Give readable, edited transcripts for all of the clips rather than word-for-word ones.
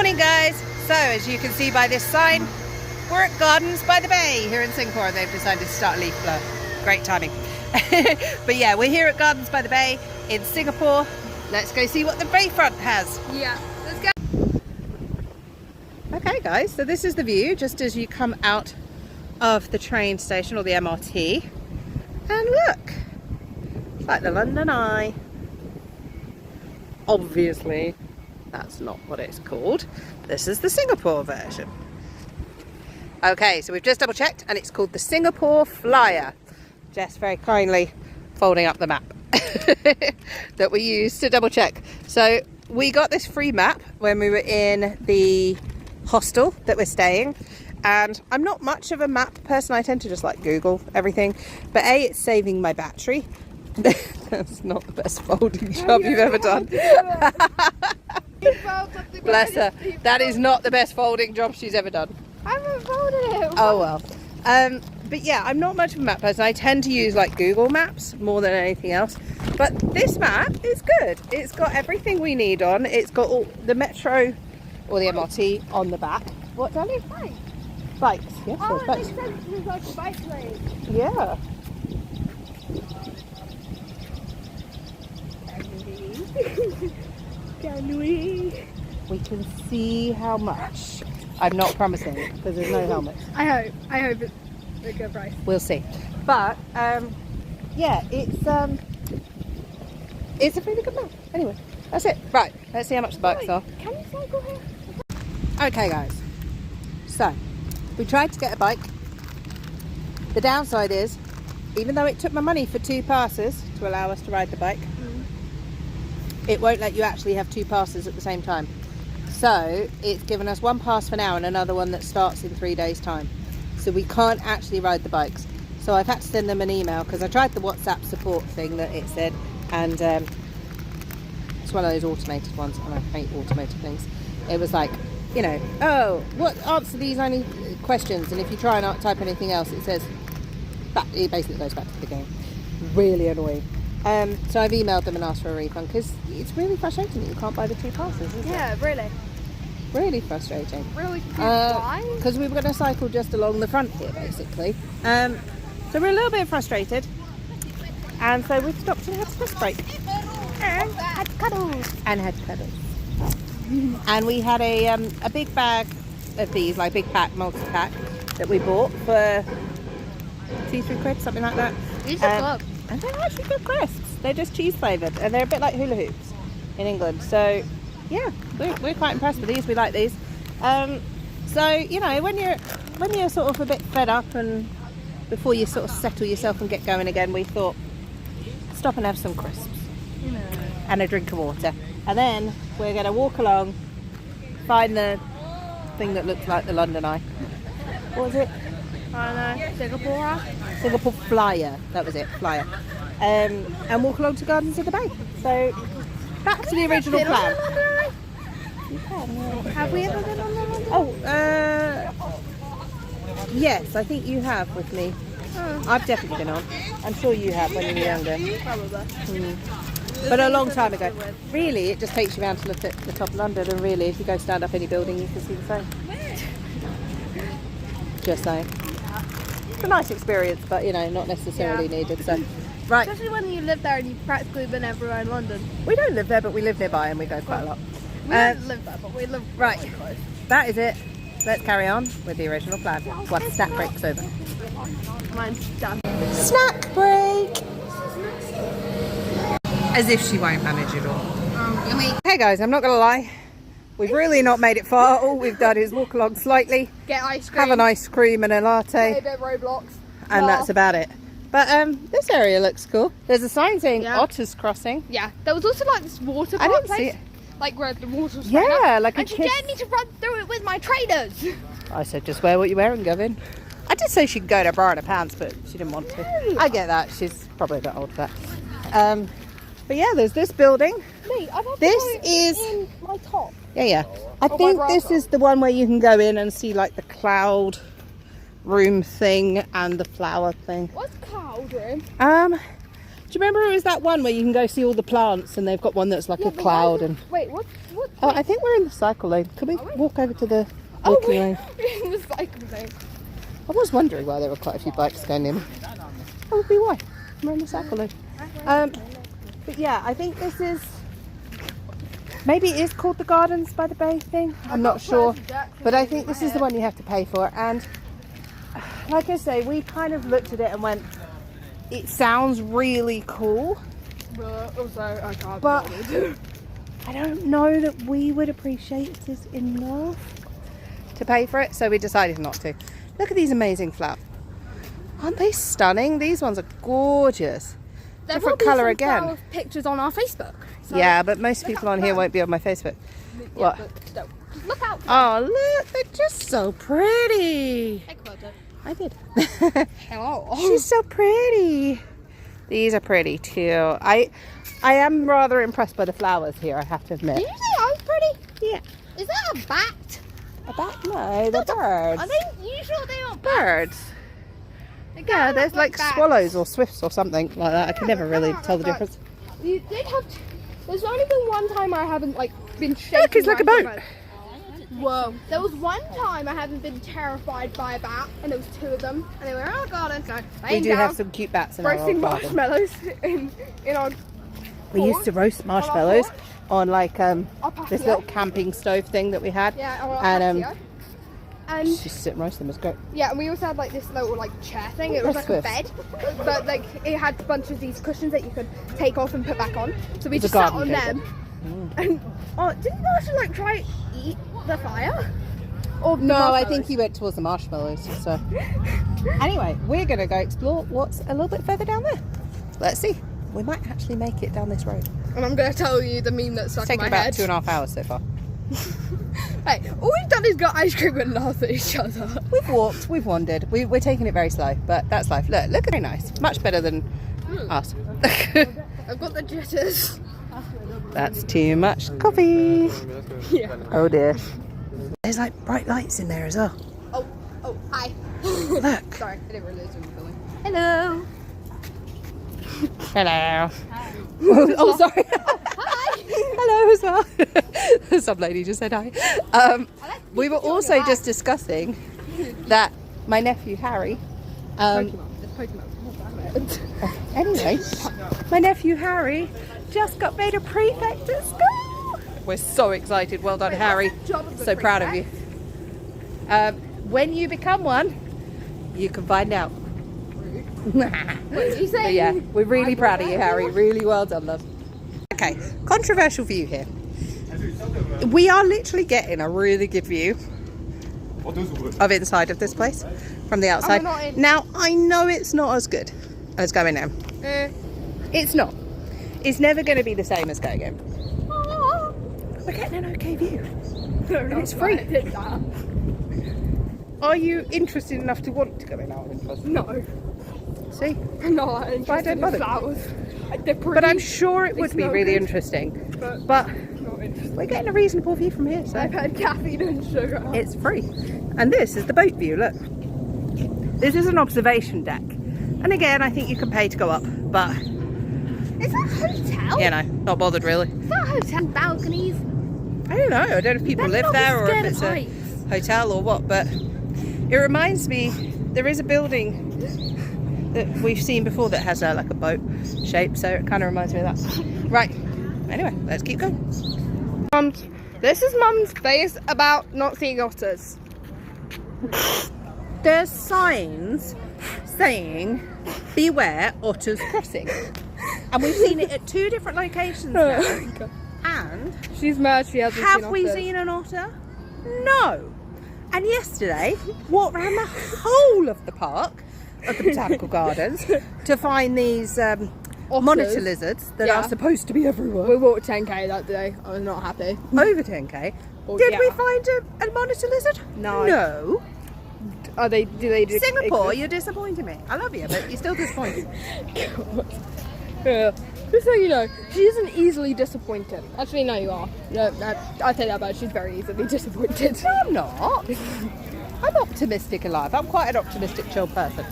Morning guys. So as you can see by this sign, we're at Gardens by the Bay here in Singapore. They've decided to start a leaf blower. Great timing. But yeah, we're here at Gardens by the Bay in Singapore. Let's go see what the bayfront has. Yeah, let's go. Okay guys, so this is the view just as you come out of the train station or the MRT. And look, it's like the London Eye. Obviously, that's not what it's called. This is the Singapore version. Okay, so we've just double checked and it's called the Singapore Flyer. Jess very kindly folding up the map that we used to double check. So we got this free map when we were in the hostel that we're staying. And I'm not much of a map person. I tend to just like Google everything. But A, it's saving my battery. That's not the best folding job you've ever done. Bless her. That is not the best folding job she's ever done. I haven't folded it. Oh well. But yeah, I'm not much of a map person. I tend to use like Google Maps more than anything else. But this map is good. It's got everything we need on. It's got all the metro or the MRT on the back. What, darling? Bikes. Bikes. Yes, Oh, there's it bikes. makes sense. There's like a bike lane. Yeah. Can we? We can see how much. I'm not promising because there's no helmet. I hope it's a good price. We'll see. But yeah, it's a really good map. Anyway, that's it. Right, let's see how much the bikes are. Can you cycle here? Okay guys, so we tried to get a bike. The downside is, even though it took my money for 2 passes to allow us to ride the bike, it won't let you actually have 2 passes at the same time. So it's given us 1 pass for now and another one that starts in 3 days time. So we can't actually ride the bikes. So I've had to send them an email because I tried the WhatsApp support thing that it said, and it's one of those automated ones and I hate automated things. It was like, you know, oh, what, answer these only questions, and if you try and type anything else it says, it basically goes back to the game. Really annoying. So I've emailed them and asked for a refund because it's really frustrating that you can't buy the 2 passes, isn't it? Yeah, really. Really frustrating. Really confused why? Because we were going to cycle just along the front here basically. So we're a little bit frustrated, and so we've stopped and had a piss break. And had cuddles. And had cuddles. And we had a big bag of these, like big pack, multi-pack, that we bought for 2-3 quid, something like that. These are good. And they're actually good crisps. They're just cheese flavoured and they're a bit like hula hoops in England. So yeah, we're quite impressed with these. We like these. So you know, when you're sort of a bit fed up and before you sort of settle yourself and get going again, we thought stop and have some crisps and a drink of water, and then we're going to walk along, find the thing that looks like the London Eye. What was it? I know. Singapore Flyer. That was it, Flyer. And walk along to Gardens of the Bay. So back to the original plan. Have we ever been on the London? Oh, yes, I think you have with me. Oh. I've definitely been on. I'm sure you have when you were younger. Probably. But a long time ago. Really, it just takes you around to look at the top of London, and really, if you go stand up any building, you can see the same. Just saying. It's a nice experience, but you know, not necessarily needed. So, right. Especially when you live there and you've practically been everywhere in London. We don't live there, but we live nearby, and we go quite a lot. We don't live there, but we live right. really close. That is it. Let's carry on with the original plan. Once snack break's over. Mine's done. Snack break! As if she won't manage it all. Yummy. Hey guys, I'm not gonna lie. We've really not made it far. All we've done is walk along slightly, Get ice cream. have an ice cream and a latte, Play a bit of Roblox. and that's about it. But this area looks cool. There's a sign saying Yeah. Otters Crossing. Yeah, there was also like this water I park didn't see place. it. Like where the water's Yeah, like a and she kiss. dared me to run through it with my trainers. I said, just wear what you're wearing, Gavin. I did say she could go to a bra in her pants, but she didn't want to. I get that. She's probably a bit old for that. But yeah, there's this building. Mate, I've had This to go is- in my top. Yeah. I my think bra this top. is the one where you can go in and see like the cloud room thing and the flower thing. What's cloud room? you remember it was that one where you can go see all the plants and they've got one that's like a cloud and... Wait, what? Oh, I think we're in the cycle lane. Could we Are we? walk over to the Oh, walking we're lane? in the cycle lane. I was wondering why there were quite a few bikes going in. That would be why. We're in the cycle lane. But yeah, I think this is... Maybe it is called the Gardens by the Bay thing. I'm not sure. But I think this is the one you have to pay for. And like I say, we kind of looked at it and went, it sounds really cool. But also, I can't. But I don't know that we would appreciate this enough to pay for it. So we decided not to. Look at these amazing flowers. Aren't they stunning? These ones are gorgeous. There Different will be colour some again. flower pictures on our Facebook. So Yeah, but most look people out on for here them. won't be on my Facebook. Yeah, What? but still, just look out. Oh, look, they're just so pretty. Take a photo. I did. Hello. She's so pretty. These are pretty too. I am rather impressed by the flowers here, I have to admit. Did you say I was pretty? Yeah. Is that a bat? A bat? No, they're birds. Are they? You sure they aren't bats? Birds. They Yeah, kinda there's look like bats. swallows or swifts or something like that. I can Yeah, never they really kinda tell the look like- difference. You did have. There's only been one time I haven't like been shaken. Look, it's like a by boat. Whoa. There was one time I haven't been terrified by a bat, and there was two of them, and they were in our garden. So We laying do down, have some cute bats in our roasting old garden. marshmallows in our. We used to roast marshmallows porch. on like Our this patio. little camping stove thing that we had. Yeah, our And patio. And just sit and roast them. It was great. yeah, and we also had like this little like chair thing. It Oh, was like that's a bed, but like it had a bunch of these cushions that you could take off and put back on. So we It's a just sat garden on table. them. And oh, didn't Marshall like try to eat the fire? Or the No, I marshmallows? think he went towards the marshmallows. So anyway, we're going to go explore what's a little bit further down there. Let's see. We might actually make it down this road. And I'm gonna tell you the meme that's It's stuck in taken my about head. 2.5 hours so far. Hey, all we've done is got ice cream and laugh at each other. We've walked, we've wandered. We're taking it very slow, but that's life. Look, very nice. Much better than us. I've got the jitters. That's too much coffee. Yeah. Oh dear. There's like bright lights in there as well. Oh, hi. Look. Sorry, I didn't realize we were filming. Hello. Hello. Oh, sorry. Hi. Hello as well. Some lady just said hi. We were also just discussing that my nephew Harry. Pokemon. It's Pokemon. Anyway, my nephew Harry just got made a prefect at school. We're so excited. Well done, Harry. what's the job of the So proud of you. When you become one, you can find out. What did you say? But yeah, we're really proud of you, Harry. Really well done, love. Okay, controversial view here. We are literally getting a really good view of inside of this place from the outside. not in. Now, I know it's not as good as going in. It's not. It's never going to be the same as going in. We're getting an okay view. And it's free. Did that. Are you interested enough to want to go in out of interest? No. See? No, I'm interested don't in bother. flowers. They're pretty. But I'm sure it They would be smell really good. interesting. But But not interested. we're getting a reasonable view from here, so I've had caffeine and sugar. it's free. And this is the boat view, look. This is an observation deck. And again, I think you can pay to go up, but, Is that a hotel? you know, not bothered really. Is that a hotel? Balconies? I don't know. I don't know if people Better live not be there or if scared of it's a heights. hotel or what, but it reminds me, there is a building that we've seen before that has like a boat shape, so it kind of reminds me of that. Right. Anyway, let's keep going. This is Mum's face about not seeing otters. There's signs saying beware otters crossing, and we've seen it at 2 different locations now. And She's mad she hasn't have seen we otters. seen an otter? No. And yesterday walked around the whole of the park of the botanical gardens to find these monitor lizards that Yeah. are supposed to be everywhere. We walked 10k that day. I was not happy. Over 10k. Oh, Did we yeah. find a monitor lizard? No. No. Are they? Do they? Do Singapore, you're disappointing me. I love you, but you're still disappointing. Yeah. Just so you know, she isn't easily disappointed. Actually, no, you are. No, I take that back. She's very easily disappointed. No, I'm not. I'm optimistic in life. I'm quite an optimistic, chill person.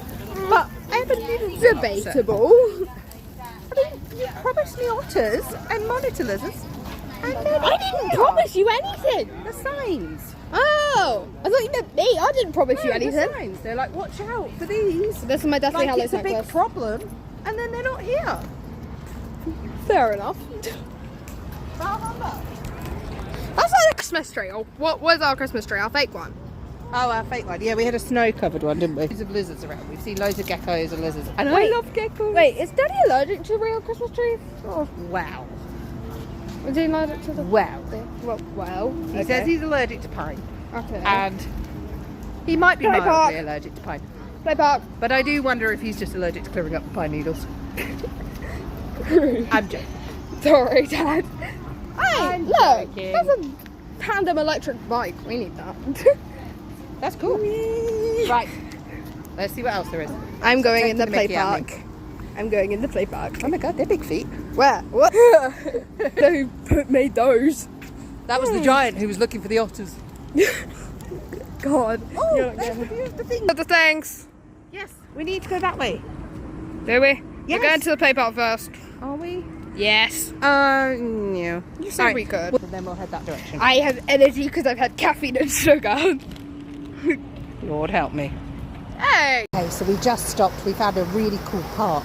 But I have a little bit of upset. Debatable. I promised me otters and monitor lizards. And then I didn't promise you anything. the signs. Oh, I thought you meant me. I didn't promise you No, the anything. signs. They're like, watch out for these. This is my Deathly Like Hallows it's a big necklace. problem, and then they're not here. Fair enough. That's not a Christmas tree. Or what was our Christmas tree? Our fake one. Oh, our fake one. Yeah, we had a snow-covered one, didn't we? Loads of lizards around. We've seen loads of geckos and lizards. And Wait. I love geckos. Wait, is Daddy allergic to real Christmas trees? Or Wow. is he allergic to the? Wow. Well, He says he's allergic to pine. Okay. And he might be Play mildly park. allergic to pine. Play park. But I do wonder if he's just allergic to clearing up the pine needles. I'm joking. Sorry, Dad. Hey, I'm look, joking. there's a tandem electric bike. We need that. That's cool. Right. Let's see what else there is. I'm going Take in the the play Mickey out of park. I'm going in the play park. Oh my god, they're big feet. Where? What? Who made those? That was the giant who was looking for the otters. God. Oh, You're there's not the thing. the things. Yes, we need to go that way. Do we? Yes. We're going to the play park first. Are we? Yes. No. You said we could. And then we'll head that direction. I have energy because I've had caffeine and sugar. Lord help me. Hey. Okay, so we just stopped. We found a really cool park,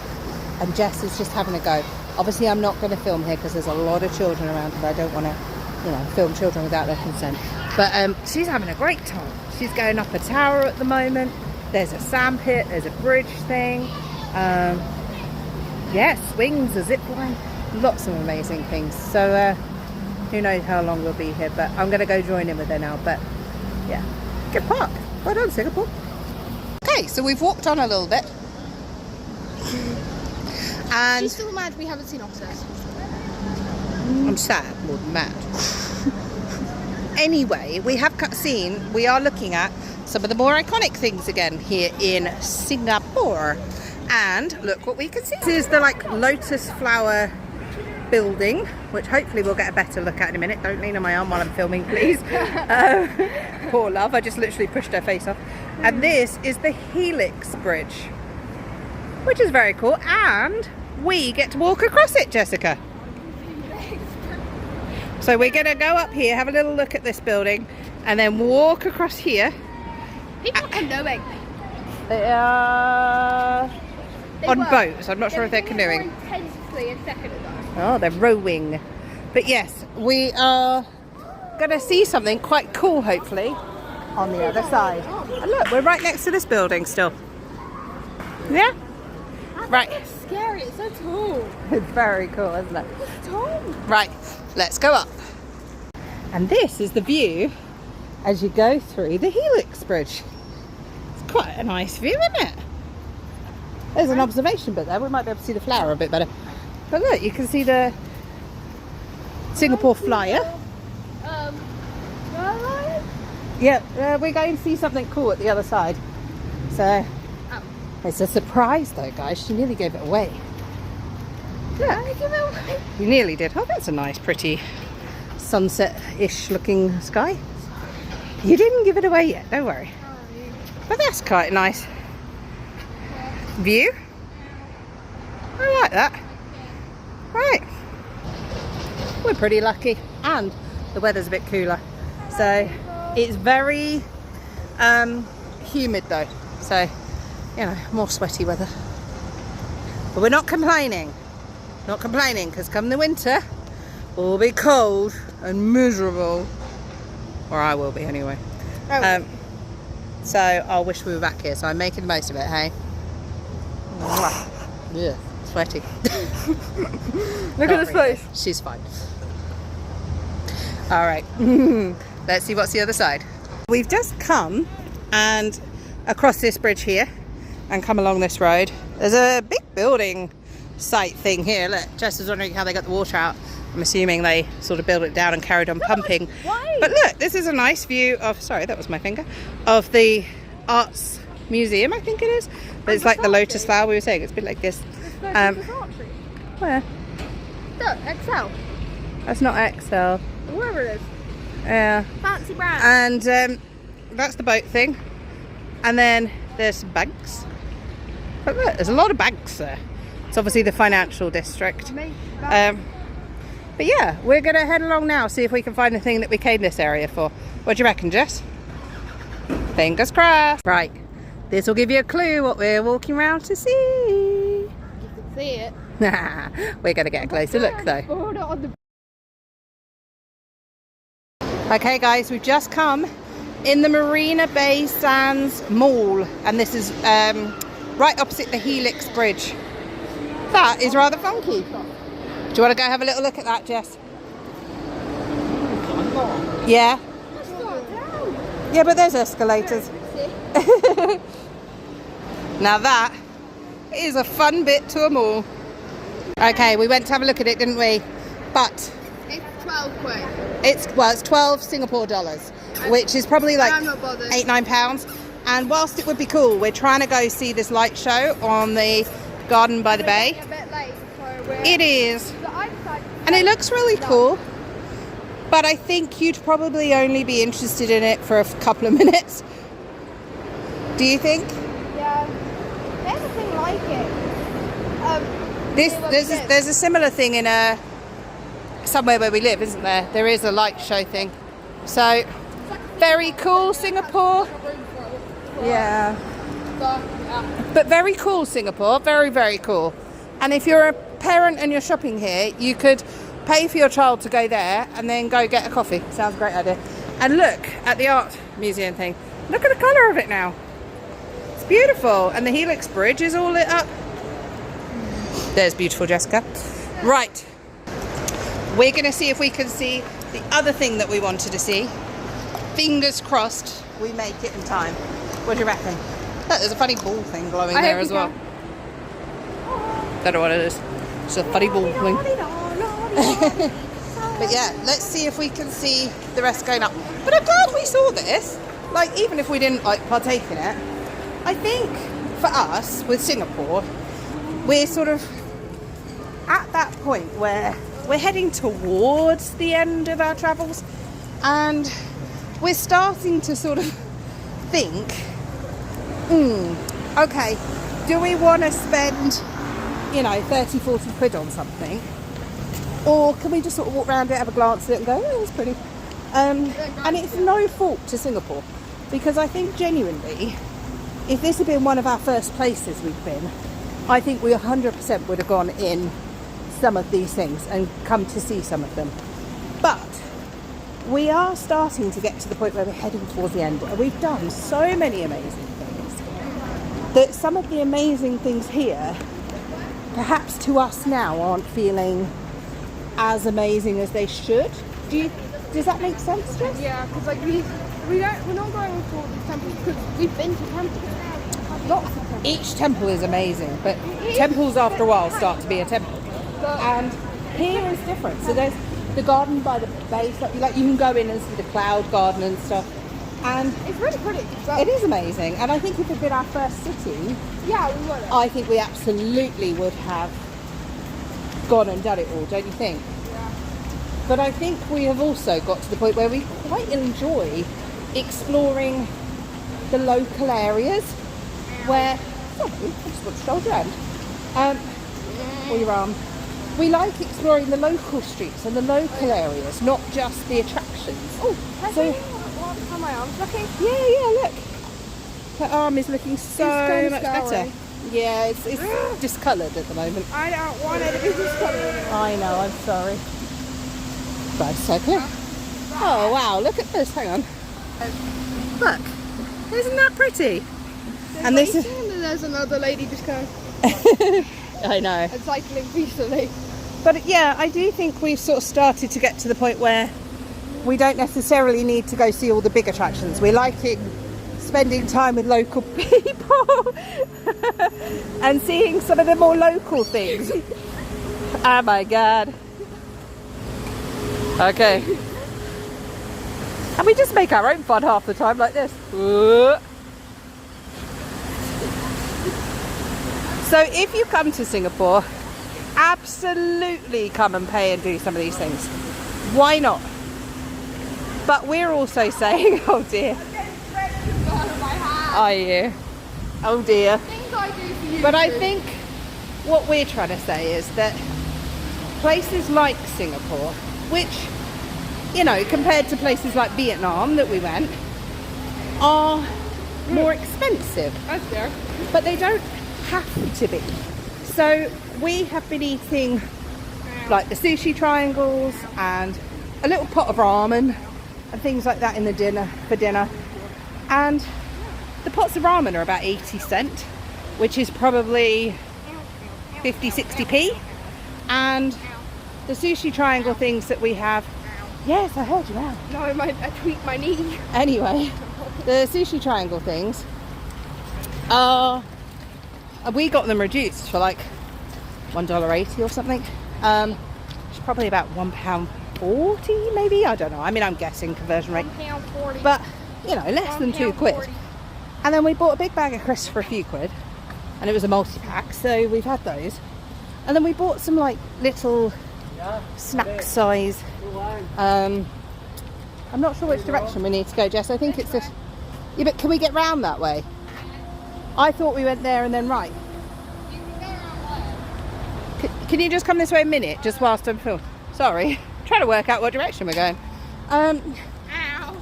and Jess is just having a go. Obviously, I'm not going to film here because there's a lot of children around, and I don't want to, film children without their consent. But she's having a great time. She's going up a tower at the moment. There's a sand pit. There's a bridge thing. Swings, a zip line, lots of amazing things. So who knows how long we'll be here? But I'm going to go join in with her now. But yeah, good park. Well done, Singapore. Okay, so we've walked on a little bit. And She's still mad we haven't seen otters. I'm sad, more than mad. Anyway, we are looking at some of the more iconic things again here in Singapore. And look what we can see. This is the lotus flower building, which hopefully we'll get a better look at in a minute. Don't lean on my arm while I'm filming, please. Poor love, I just literally pushed her face off. And this is the Helix Bridge, which is very cool. And we get to walk across it, Jessica. So we're going to go up here, have a little look at this building, and then walk across here. People are canoeing. They are on were. boats. I'm not sure if they're canoeing. More intensely a second ago. Oh, they're rowing. But yes, we are going to see something quite cool, hopefully, on the other side. And look, we're right next to this building still. Yeah? Right. It's scary. It's so tall. It's very cool, isn't it? It's tall. Right, let's go up. And this is the view as you go through the Helix Bridge. It's quite a nice view, isn't it? There's an observation bit there. We might be able to see the flower a bit better. But look, you can see the Singapore Flyer. Yeah, we're going to see something cool at the other side. So, it's a surprise though, guys. She nearly gave it away. Yeah, I give it away. You nearly did. Oh, that's a nice, pretty sunset-ish looking sky. You didn't give it away yet, don't worry. But that's quite a nice view. I like that. Right. We're pretty lucky. And the weather's a bit cooler. So it's very humid though. So, more sweaty weather. But we're not complaining. Not complaining, because come the winter, we'll be cold and miserable. Or I will be anyway. So I wish we were back here. So I'm making the most of it, hey? Yeah, sweaty. Look at his face. She's fine. All right. Let's see what's the other side. We've just come and across this bridge here and come along this road. There's a big building site thing here. Look, Jess was wondering how they got the water out. I'm assuming they sort of built it down and carried on pumping. Why? But look, this is a nice view of, sorry, that was my finger, of the Arts Museum, I think it is. But it's like the lotus flower we were saying. It's a bit like this. Where? Look, Excel. That's not Excel. Wherever it is. Yeah. Fancy brand. And that's the boat thing. And then there's some banks. But look, there's a lot of banks there. It's obviously the financial district. Make that. But yeah, we're going to head along now, see if we can find the thing that we came this area for. What do you reckon, Jess? Fingers crossed. Right, this will give you a clue what we're walking around to see. You can see it. We're going to get a closer look though. Okay guys, we've just come in the Marina Bay Sands Mall, and this is right opposite the Helix Bridge. That is rather funky. Do you want to go have a little look at that, Jess? Yeah? Yeah, but there's escalators. Now that is a fun bit to a mall. Okay, we went to have a look at it, didn't we? But It's 12 quid. it's 12 Singapore dollars, which is probably like I'm not bothered. £8-9. And whilst it would be cool, we're trying to go see this light show on the Garden by the Bay. A bit late, so we're... It is, The eyesight- and it looks really cool. But I think you'd probably only be interested in it for a couple of minutes. Do you think? Yeah. There's a thing like it. There's a similar thing in somewhere where we live, isn't there? There is a light show thing. So very cool, Singapore. Yeah. But very cool, Singapore. Very, very cool. And if you're a parent and you're shopping here, you could pay for your child to go there and then go get a coffee. Sounds a great idea. And look at the art museum thing. Look at the colour of it now. It's beautiful. And the Helix Bridge is all lit up. There's beautiful Jessica. Right. We're going to see if we can see the other thing that we wanted to see. Fingers crossed we make it in time. What do you reckon? Look, there's a funny ball thing glowing there as well. Don't know what it is. It's a funny ball thing. But yeah, let's see if we can see the rest going up. But I'm glad we saw this. Like, even if we didn't like partake in it, I think for us with Singapore, we're sort of at that point where we're heading towards the end of our travels, and we're starting to sort of think, okay, do we want to spend, 30-40 quid on something, or can we just sort of walk around it, have a glance at it and go, oh, it's pretty. And it's no fault to Singapore, because I think genuinely, if this had been one of our first places we've been, I think we 100% would have gone in some of these things and come to see some of them. But we are starting to get to the point where we're heading towards the end, and we've done so many amazing things that some of the amazing things here, perhaps to us now, aren't feeling as amazing as they should. Does that make sense, Jess? Yeah, because like we're not going to all these temples because we've been to temples. Lots of temples. Each temple is amazing, but temples after a while start to be a temple. And here is different. So there's the Garden by the Bay, so like you can go in and see the cloud garden and stuff. And It's really pretty. So, it is amazing. And I think if it had been our first city, yeah, we would. I think we absolutely would have gone and done it all, don't you think? Yeah. But I think we have also got to the point where we quite enjoy exploring the local areas where... Sorry, I just want to stroll around. Or your arm. We like exploring the local streets and the local areas, not just the attractions. Oh, So- how my arm's looking? Yeah, look. Her arm is looking so kinda much scary. better. Yeah, it's discoloured at the moment. I don't want it to be discoloured. I know, I'm sorry. Bicycle. Oh wow, look at this, hang on. Look, isn't that pretty? And this is... There's another lady just going I know. and cycling peacefully. But yeah, I do think we've sort of started to get to the point where we don't necessarily need to go see all the big attractions. We're liking spending time with local people and seeing some of the more local things. Oh my god. Okay. And we just make our own fun half the time like this. So if you come to Singapore, absolutely come and pay and do some of these things. Why not? But we're also saying, oh dear, are you? Oh dear. Things I do for you. But I think what we're trying to say is that places like Singapore, which, you know, compared to places like Vietnam that we went, are more expensive. That's fair. But they don't have to be. So we have been eating like the sushi triangles and a little pot of ramen and things like that in the for dinner. And the pots of ramen are about 80 cents, which is probably 50-60p. And the sushi triangle things that we have, yes, I heard you out. No, I tweaked my knee. Anyway, the sushi triangle things are, we got them reduced for like $1.80 or something. It's probably about £1.40 maybe, I don't know. I mean, I'm guessing conversion rate. £1.40. But, you know, less than £2. And then we bought a big bag of crisps for a few quid. And it was a multi-pack, so we've had those. And then we bought some like little snack size. I'm not sure which direction we need to go, Jess. I think it's this. Yeah, but can we get round that way? I thought we went there and then right. Can you just come this way a minute, just whilst I'm filming? Sorry, trying to work out what direction we're going. Ow.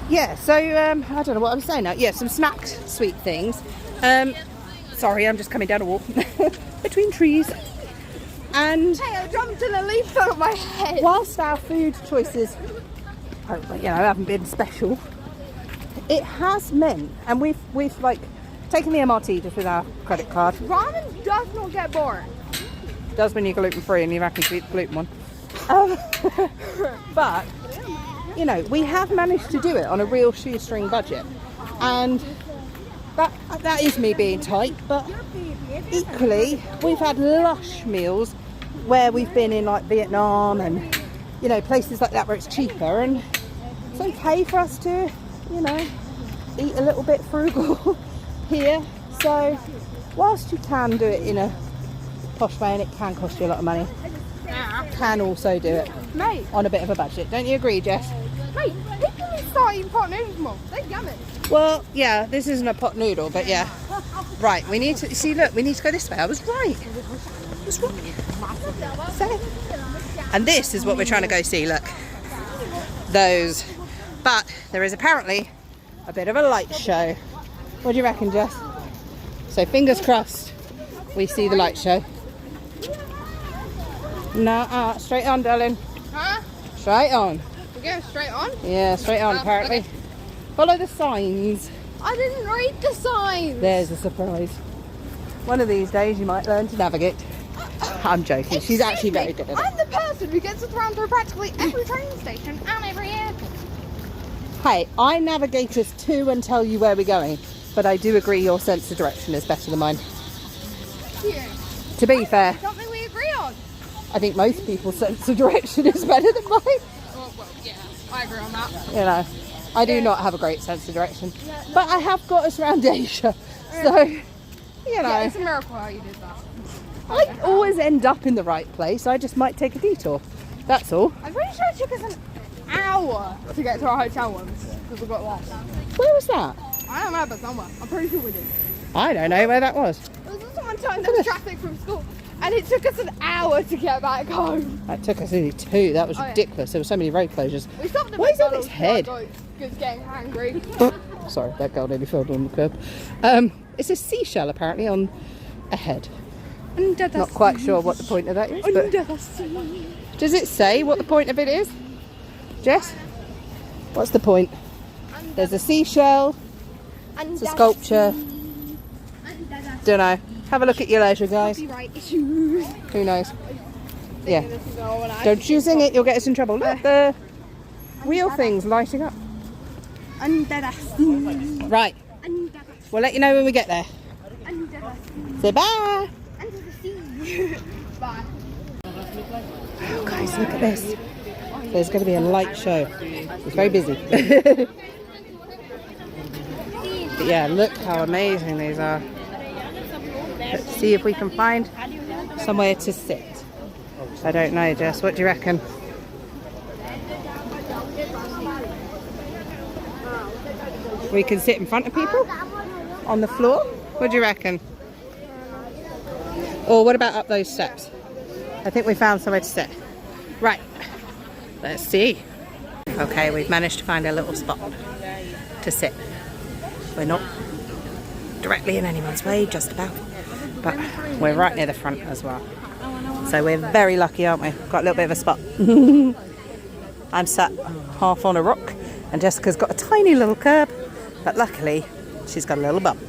Yeah, so I don't know what I'm saying now. Yeah, some snacked sweet things. Sorry, I'm just coming down a wall between trees. And Hey, I jumped and a leaf fell on my head. whilst our food choices, you know, haven't been special, it has meant, and we've like taken the MRT just with our credit card. Ramen does not get boring. Does when you're gluten free and you're happy to eat the gluten one. But you know, we have managed to do it on a real shoestring budget, and that is me being tight. But equally, we've had lush meals where we've been in like Vietnam and, you know, places like that where it's cheaper, and it's okay for us to, you know, eat a little bit frugal here. So whilst you can do it in a posh way and it can cost you a lot of money, you can also do it Mate, on a bit of a budget. Don't you agree, Jess? mate, people need to start eating pot noodles more. They're yummy. Well, yeah, this isn't a pot noodle, but yeah. Right, we need to, see, look, we need to go this way. I was right. I was right. So, and this is what we're trying to go see, look. Those. But there is apparently a bit of a light show. What do you reckon, Jess? So fingers crossed we see the light show. Nah, straight on, darling. Huh? Straight on. We're going straight on? Yeah, straight on, apparently. Okay. Follow the signs. I didn't read the signs. There's a surprise. One of these days you might learn to navigate. I'm joking. She's actually very good at it. I'm the person who gets us around through practically every train station and every airport. Hey, I navigate us to and tell you where we're going, but I do agree your sense of direction is better than mine. Yeah. To be fair, Something we agree on. I think most people's sense of direction is better than mine. Oh, well, yeah, I agree on that. You know, I do not have a great sense of direction, but I have got us around Asia, so, you know. Yeah, it's a miracle how you did that. I always end up in the right place. I just might take a detour. That's all. I'm pretty sure it took us an hour to get to our hotel once because we got lost. Where was that? I don't know, but somewhere. I'm pretty sure we did. I don't know where that was. There was also one time there was traffic from school and it took us an hour to get back home. That took us nearly 2. That was Oh, yeah. ridiculous. There were so many road closures. We stopped at What is on McDonald's its head? because getting hungry. Sorry, that girl nearly fell on the curb. It's a seashell apparently on a head. Not quite sure what the point of that is, but does it say what the point of it is? Jess? What's the point? There's a seashell, it's a sculpture. Don't know. Have a look at your leisure, guys. Copyright issues. Who knows? Yeah. Don't you sing it, you'll get us in trouble. Look, the wheel thing's lighting up. Right. We'll let you know when we get there. Say bye. Bye. Oh, guys, look at this. There's going to be a light show. It's very busy. But yeah, look how amazing these are. Let's see if we can find somewhere to sit. I don't know, Jess. What do you reckon? We can sit in front of people on the floor. What do you reckon? Or what about up those steps? I think we found somewhere to sit. Right, let's see. Okay, we've managed to find a little spot to sit. We're not directly in anyone's way, just about. But we're right near the front as well. So we're very lucky, aren't we? Got a little bit of a spot. I'm sat half on a rock and Jessica's got a tiny little curb, but luckily she's got a little bump.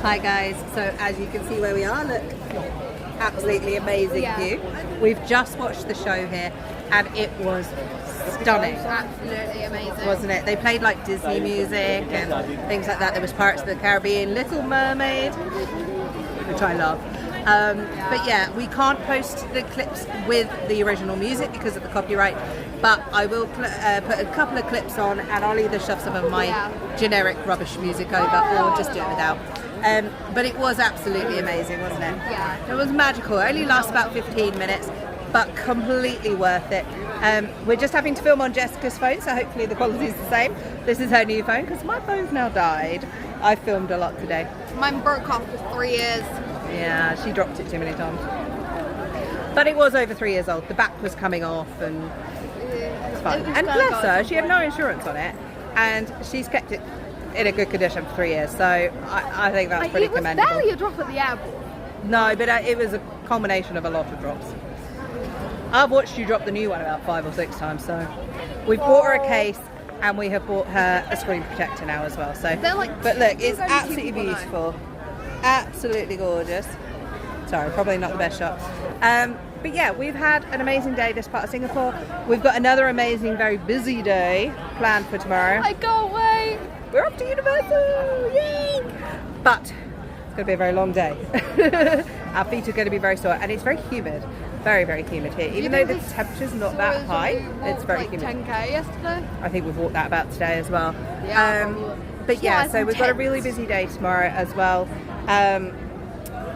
Hi guys, so as you can see where we are, look, absolutely amazing view. We've just watched the show here and it was stunning. Absolutely amazing. Wasn't it? They played like Disney music and things like that. There was Pirates of the Caribbean, Little Mermaid, which I love. But yeah, we can't post the clips with the original music because of the copyright, but I will put a couple of clips on and I'll either shove some of my generic rubbish music over or just do it without. But it was absolutely amazing, wasn't it? Yeah. It was magical. It only lasts about 15 minutes, but completely worth it. We're just having to film on Jessica's phone, so hopefully the quality is the same. This is her new phone because my phone's now died. I filmed a lot today. Mine broke off for 3 years. Yeah, she dropped it too many times. But it was over 3 years old. The back was coming off and it's fine. And bless her, she had no insurance on it and she's kept it in a good condition for 3 years. So I think that's pretty commendable. It was barely a drop at the airport. No, but it was a culmination of a lot of drops. I've watched you drop the new one about 5 or 6 times, so we've bought her a case and we have bought her a screen protector now as well. So, but look, it's absolutely beautiful, absolutely gorgeous. Sorry, probably not the best shot. But yeah, we've had an amazing day this part of Singapore. We've got another amazing, very busy day planned for tomorrow. I can't wait. We're off to Universal, yay! But it's going to be a very long day. Our feet are going to be very sore and it's very humid. Very, very humid here. Even though the temperature's not that high, it's very humid. 10k yesterday. I think we've walked that about today as well. Yeah, but yeah, so we've got a really busy day tomorrow as well.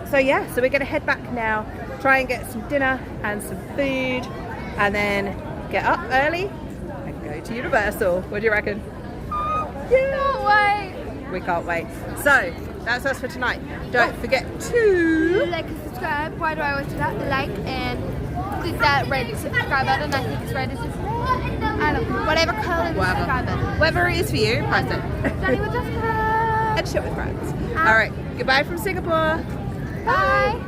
So yeah, so we're going to head back now, try and get some dinner and some food, and then get up early and go to Universal. What do you reckon? Can't wait. We can't wait. So that's us for tonight. Don't forget to like and subscribe. Why do I always do that? Like and click that red subscribe button. I think it's red. Is it? I don't know. Whatever color the subscribe button. Whatever it is for you, press it. Johnny with Jessica. And shit with friends. All right. Goodbye from Singapore. Bye.